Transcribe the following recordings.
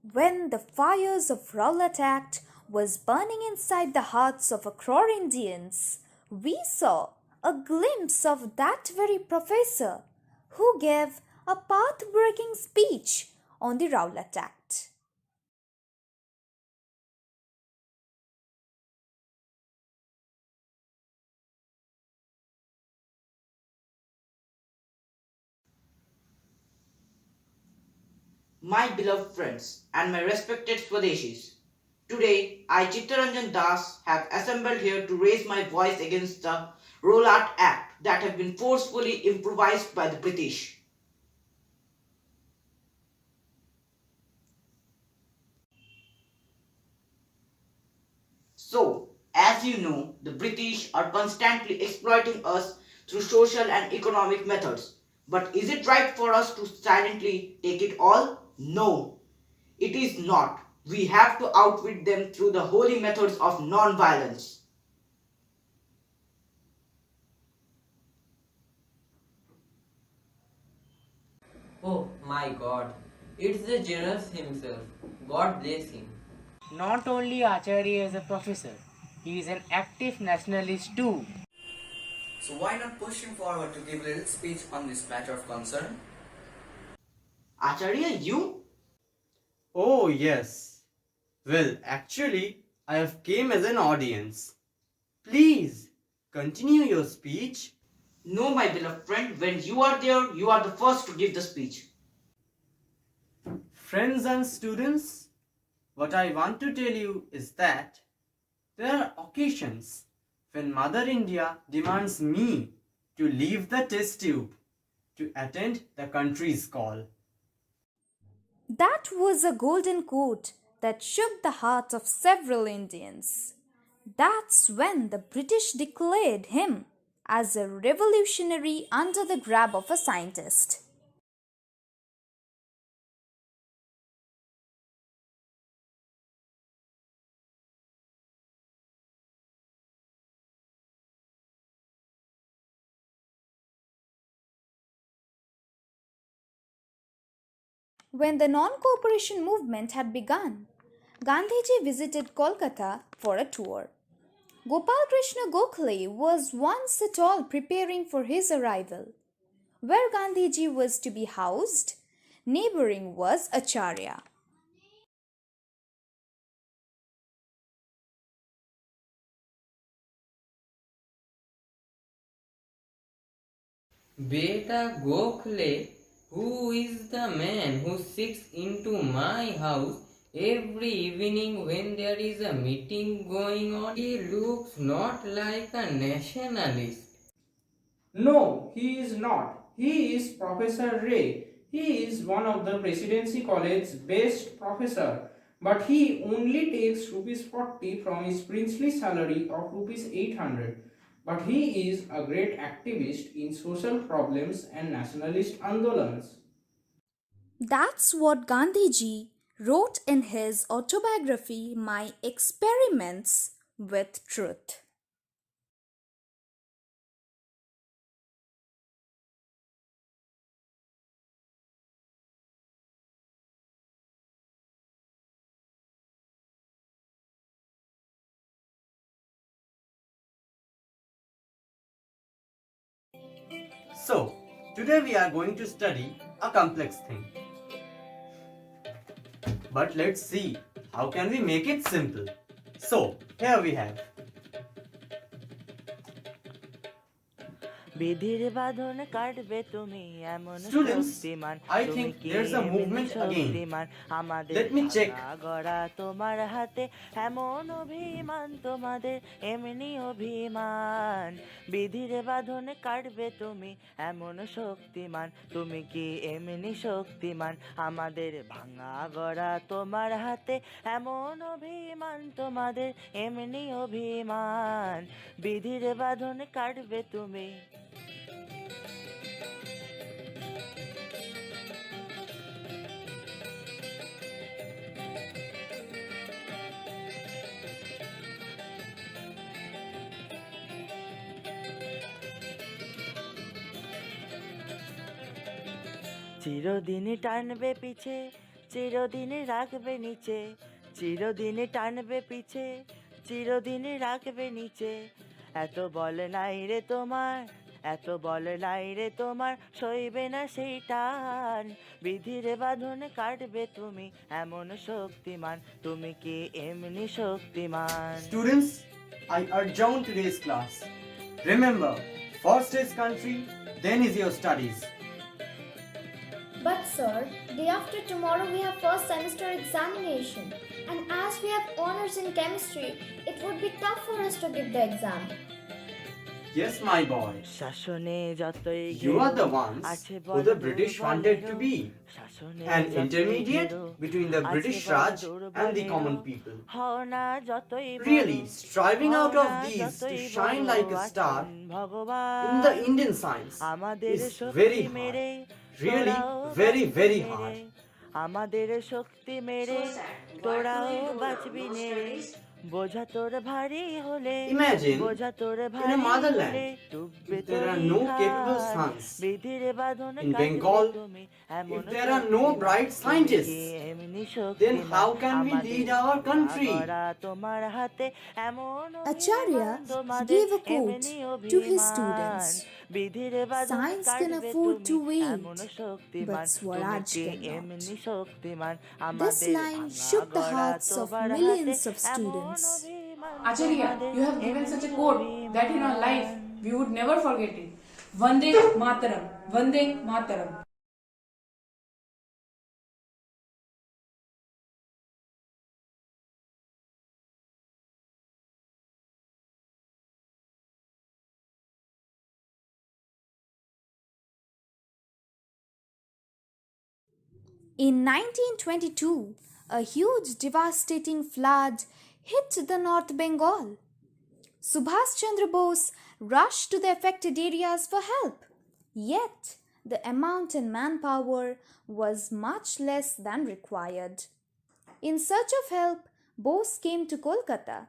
When the fires of Rowlatt Act was burning inside the hearts of Akror Indians, we saw a glimpse of that very professor who gave a path-breaking speech on the Rowlatt Act. My beloved friends and my respected Swadeshis. Today, I Chittaranjan Das have assembled here to raise my voice against the Rollout Act that have been forcefully improvised by the British. So, as you know, the British are constantly exploiting us through social and economic methods. But is it right for us to silently take it all? No, it is not. We have to outwit them through the holy methods of non-violence. Oh my God, it's the general himself. God bless him. Not only Acharya is a professor, he is an active nationalist too. So why not push him forward to give a little speech on this matter of concern? Acharya, you? Oh, yes. Well, actually, I have came as an audience. Please, continue your speech. No, my beloved friend, when you are there, you are the first to give the speech. Friends and students, what I want to tell you is that there are occasions when Mother India demands me to leave the test tube to attend the country's call. That was a golden quote that shook the heart of several Indians. That's when the British declared him as a revolutionary under the grab of a scientist. When the non-cooperation movement had begun, Gandhiji visited Kolkata for a tour. Gopal Krishna Gokhale was once at all preparing for his arrival. Where Gandhiji was to be housed, neighboring was Acharya. Beta Gokhale, who is the man who sits into my house every evening when there is a meeting going on? He looks not like a nationalist. No, he is not. He is Professor Ray. He is one of the Presidency College's best professor. But he only takes rupees 40 from his princely salary of rupees 800. But he is a great activist in social problems and nationalist andolans. That's what Gandhiji wrote in his autobiography, My Experiments with Truth. So, today we are going to study a complex thing. But let's see how can we make it simple. So, here we have বিধির বাঁধন কাটবে তুমি এমন students. শক্তিমান I তুমি think কি there's a এমনি movement again. শক্তিমান আমাদের Let me check. ভাঙা গড়া তোমার হাতে এমন অভিমান তোমাদের এমনি অভিমান বিধির বাঁধন কাটবে তুমি এমন শক্তিমান তুমি কি এমনি শক্তিমান আমাদের ভাঙা গড়া তোমার হাতে এমন অভিমান তোমাদের এমনি অভিমান বিধির বাঁধন কাটবে তুমি চিরদিনই টানবে পিছে চিরদিন রাখবে নিচে, চিরদিন টানবে পিছে, চিরদিন রাখবে নিচে। এত বল নাই রে তোমার, এত বল নাই রে তোমার, সইবে না সেই টান। বিধির বাঁধনে কাটবে তুমি, এমন শক্তিমান, তুমি কি এমনি শক্তিমান? Students, I adjourn today's class. Remember, first is country, then is your studies. But sir, day after tomorrow we have first semester examination, and as we have honors in chemistry, it would be tough for us to give the exam. Yes, my boy. শাসনে যতই You are the ঘেরো, ones আছে who বড় the British wanted to দুর্বলেরও। be শাসনে an যতই intermediate ঘেরো, between the আছে British বড় Raj and the দুর্বলেরও। common people. হও না যতই বড়, Really, striving out হও of না these to যতই shine বড়, like a star আছেন ভগবান। in the Indian science আমাদের is শক্তি very hard. মেরে, Really, তোরাও very, বাঁচবি very নেড়ে। hard. আমাদের শক্তি মেরে, তোরাও বাঁচবি নেড়ে। বোঝা তোর ভারী হলে, Imagine বোঝা তোর in a ভারী motherland, হলে, ডুববে if there are তোরই no খান। capable sons, বিধির বাঁধনে in কাটবে Bengal, তুমি, এমন if there are no শক্তিমান, bright তুমি scientists, কি এমনি then শক্তিমান? how can we আমাদের lead our country? গড়া তোমার হাতে, এমন Acharya অভিমান তোমাদের, gave a quote এমনি to his অভিমান। students. বিধির বাঁধনে Science can কাটবে afford তুমি, to wait, এমন শক্তিমান, but তুমি Swaraj কি cannot. এমনি শক্তিমান? This আমাদের line ভাঙা shook the গড়া hearts of তোমার হাতে, millions of এমন students. অভিমান Acharya, তোমাদের, you have given such a এমনি quote that in our life অভিমান। we would never forget it. Vande Mataram, Vande Mataram. In 1922, a huge devastating flood hit the North Bengal. Subhas Chandra Bose rushed to the affected areas for help. Yet, the amount and manpower was much less than required. In search of help, Bose came to Kolkata,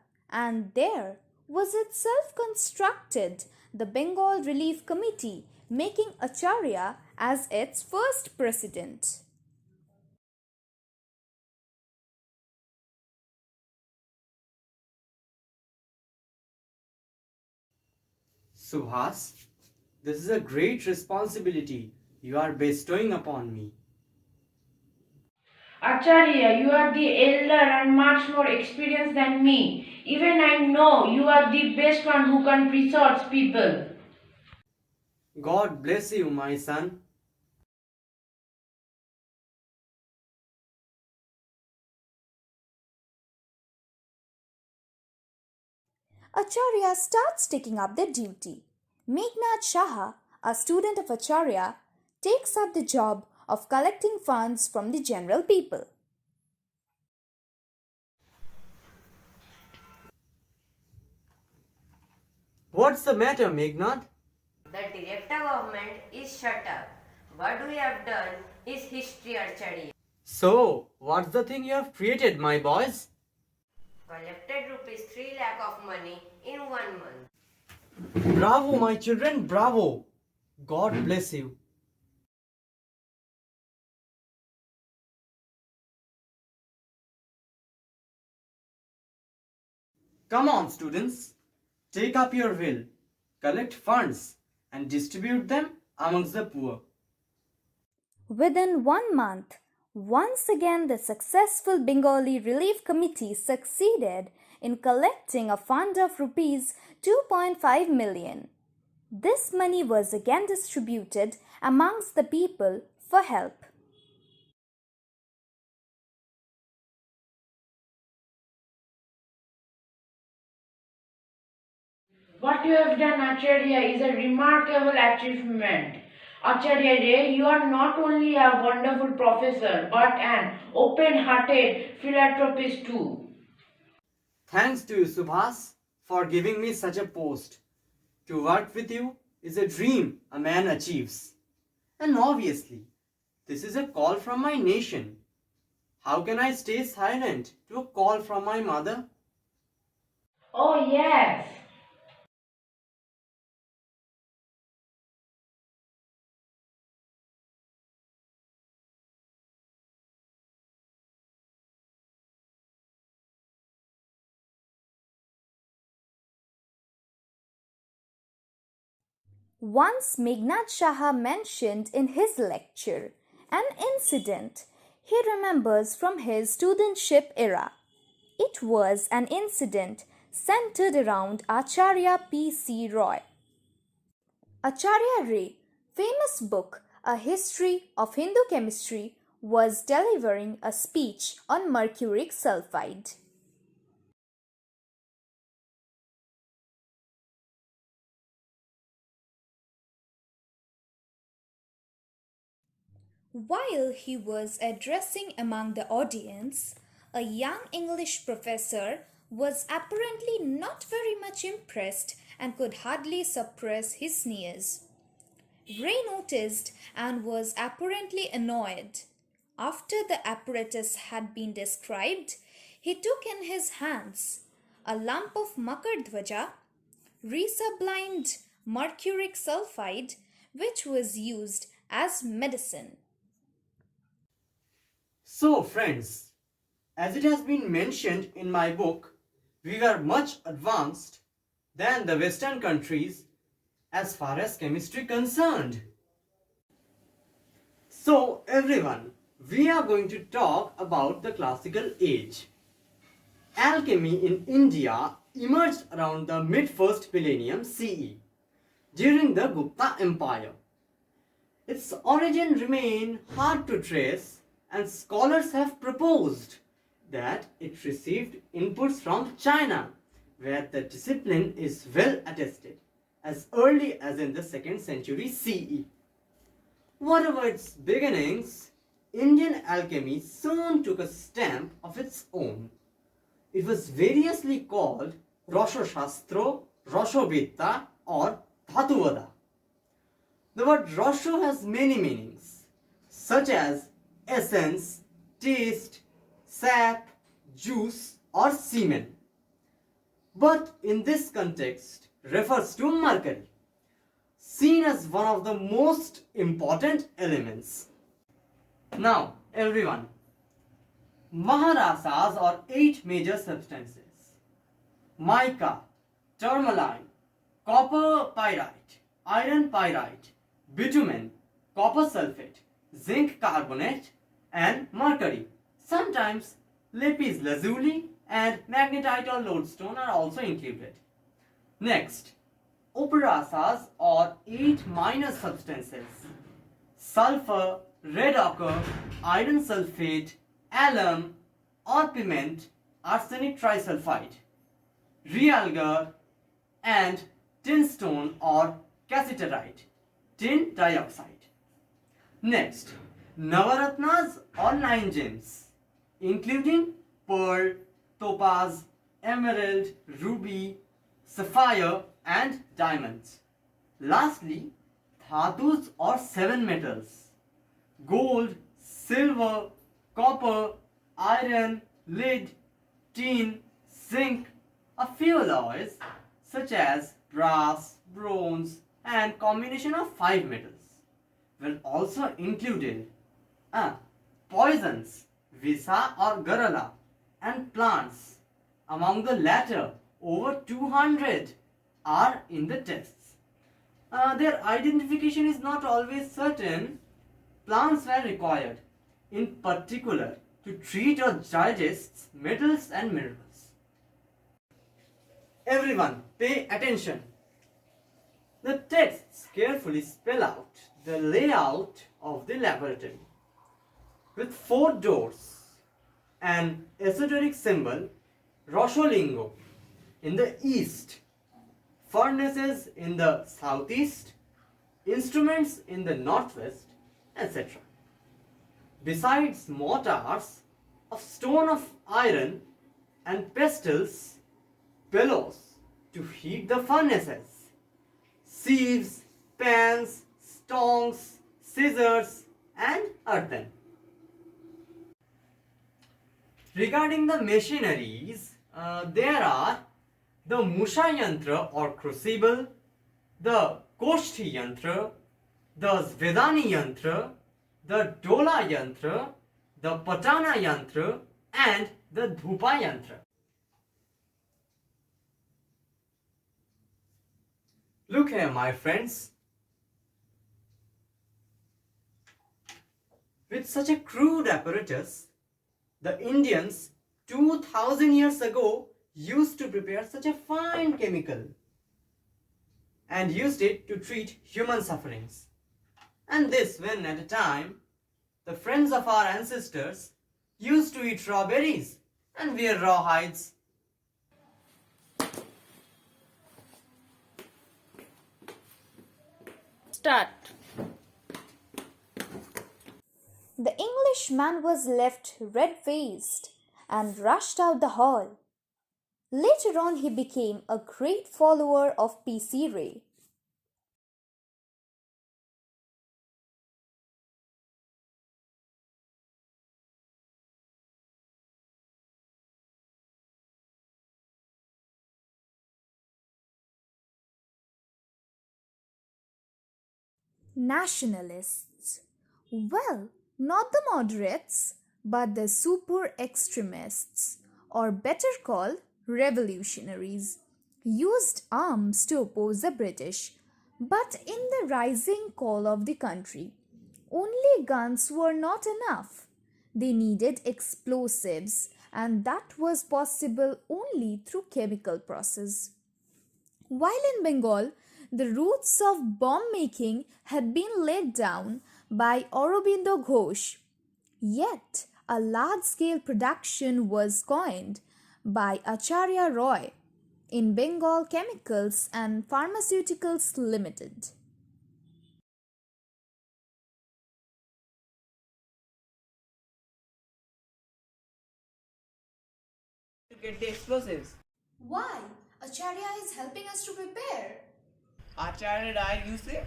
and there was itself constructed the Bengal Relief Committee, making Acharya as its first president. Subhas, this is a great responsibility you are bestowing upon me. Acharya, you are the elder and much more experienced than me. Even I know you are the best one who can resource people. God bless you, my son. Acharya starts taking up their duty. Meghnad Shah, a student of Acharya, takes up the job of collecting funds from the general people. What's the matter, Meghnad? The director government is shut up. What we have done is history, Acharya. So, what's the thing you have created, my boys? Collected rupees 3 lakh of money in 1 month. Bravo, my children, bravo. God bless you. Come on, students. Take up your will, collect funds, and distribute them amongst the poor. Within 1 month, once again the successful Bengali Relief Committee succeeded in collecting a fund of rupees 2.5 million. This money was again distributed amongst the people for help. What you have done, Acharya, is a remarkable achievement. Acharya Ray, you are not only a wonderful professor but an open-hearted philanthropist too. Thanks to you, Subhas, for giving me such a post. To work with you is a dream a man achieves. And obviously, this is a call from my nation. How can I stay silent to a call from my mother? Oh yes, Once Meghnad Shah mentioned in his lecture an incident he remembers from his studentship era. It was an incident centered around Acharya P.C. Roy. Acharya Ray, famous book A History of Hindu Chemistry, was delivering a speech on mercuric sulfide. While he was addressing among the audience, a young English professor was apparently not very much impressed and could hardly suppress his sneers. Ray noticed and was apparently annoyed. After the apparatus had been described, he took in his hands a lump of Makardhwaja, resublimed mercuric sulfide, which was used as medicine. So, friends, as it has been mentioned in my book, we were much advanced than the Western countries as far as chemistry concerned. So, everyone, we are going to talk about the classical age. Alchemy in India emerged around the mid-first millennium CE during the Gupta Empire. Its origin remain hard to trace, and scholars have proposed that it received inputs from China, where the discipline is well attested as early as in the 2nd century CE. Whatever its beginnings, Indian alchemy soon took a stamp of its own. It was variously called Rosho Shastro, Rosho Vitta, or Dhatuvada. The word Rosho has many meanings, such as essence, taste, sap, juice, or semen. But in this context, refers to mercury, seen as one of the most important elements. Now, everyone, Maharasas are 8 major substances: mica, tourmaline, copper pyrite, iron pyrite, bitumen, copper sulfate, zinc carbonate, and mercury. Sometimes lapis lazuli and magnetite or lodestone are also included. Next, operasas or 8 minor substances: sulfur, red ochre, iron sulfate, alum, orpiment, arsenic trisulfide, realgar, and tinstone or cassiterite, tin dioxide. Next, Navaratnas or 9 gems, including pearl, topaz, emerald, ruby, sapphire, and diamonds. Lastly, Dhatus or 7 metals: gold, silver, copper, iron, lead, tin, zinc. A few alloys such as brass, bronze, and combination of 5 metals were also included. Poisons, Visa or Garala, and plants. Among the latter, over 200 are in the tests. Their identification is not always certain. Plants were required, in particular, to treat or digest metals and minerals. Everyone, pay attention. The texts carefully spell out the layout of the laboratory. With 4 doors, an esoteric symbol, Rosholingo, in the east, furnaces in the southeast, instruments in the northwest, etc. Besides mortars of stone of iron and pestles, bellows to heat the furnaces, sieves, pans, tongs, scissors, and earthen. Regarding the machineries, there are the Musha Yantra or crucible, the Koshti Yantra, the Svedani Yantra, the Dola Yantra, the Patana Yantra, and the Dhupa Yantra. Look here, my friends, With such a crude apparatus, the Indians 2000 years ago used to prepare such a fine chemical and used it to treat human sufferings. And this when at a time the friends of our ancestors used to eat raw berries and wear raw hides. Start. The Englishman was left red-faced and rushed out the hall. Later on, he became a great follower of P.C. Ray. Nationalists. Well, not the moderates, but the super extremists, or better called revolutionaries, used arms to oppose the British. But in the rising call of the country, only guns were not enough. They needed explosives, and that was possible only through chemical process. While in Bengal, the roots of bomb making had been laid down by Aurobindo Ghosh, yet a large scale production was coined by Acharya Roy in Bengal Chemicals and Pharmaceuticals Limited. To get the explosives. Why? Acharya is helping us to prepare. Acharya died, you say?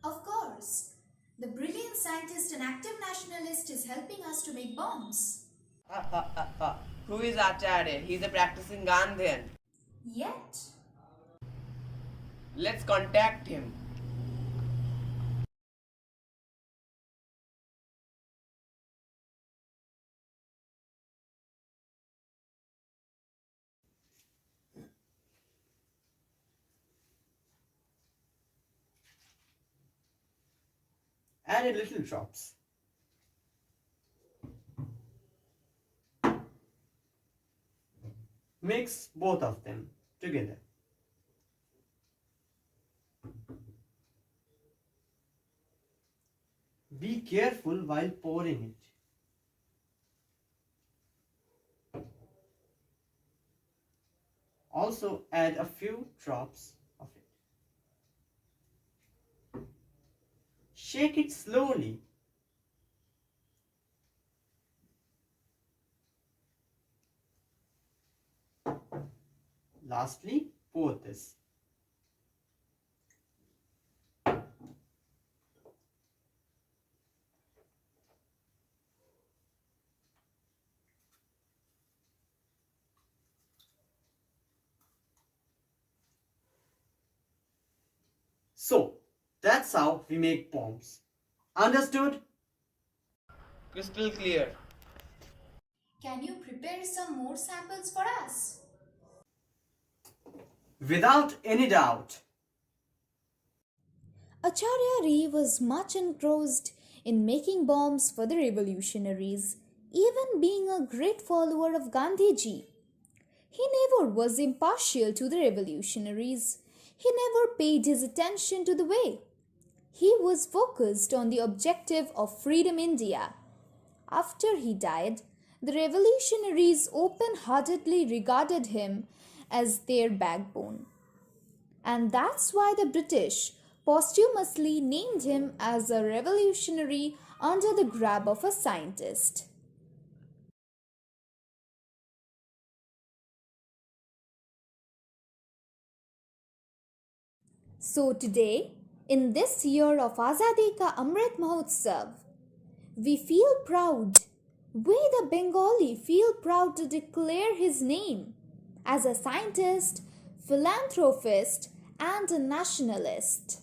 Of course. The brilliant scientist and active nationalist is helping us to make bombs. Who is Acharya? He's a practicing Gandhian. Yet. Let's contact him. Add a little drops. Mix both of them together. Be careful while pouring it. Also add a few drops of it. Shake it slowly. Lastly, pour this. So, that's how we make bombs. Understood? Crystal clear. Can you prepare some more samples for us? Without any doubt. Acharya Ray was much engrossed in making bombs for the revolutionaries, even being a great follower of Gandhiji. He never was impartial to the revolutionaries. He never paid his attention to the way. He was focused on the objective of freedom India. After he died, the revolutionaries open-heartedly regarded him as their backbone. And that's why the British posthumously named him as a revolutionary under the garb of a scientist. So today, in this year of Azadi Ka Amrit Mahotsav, we feel proud. We the Bengali feel proud to declare his name as a scientist, philanthropist, and a nationalist.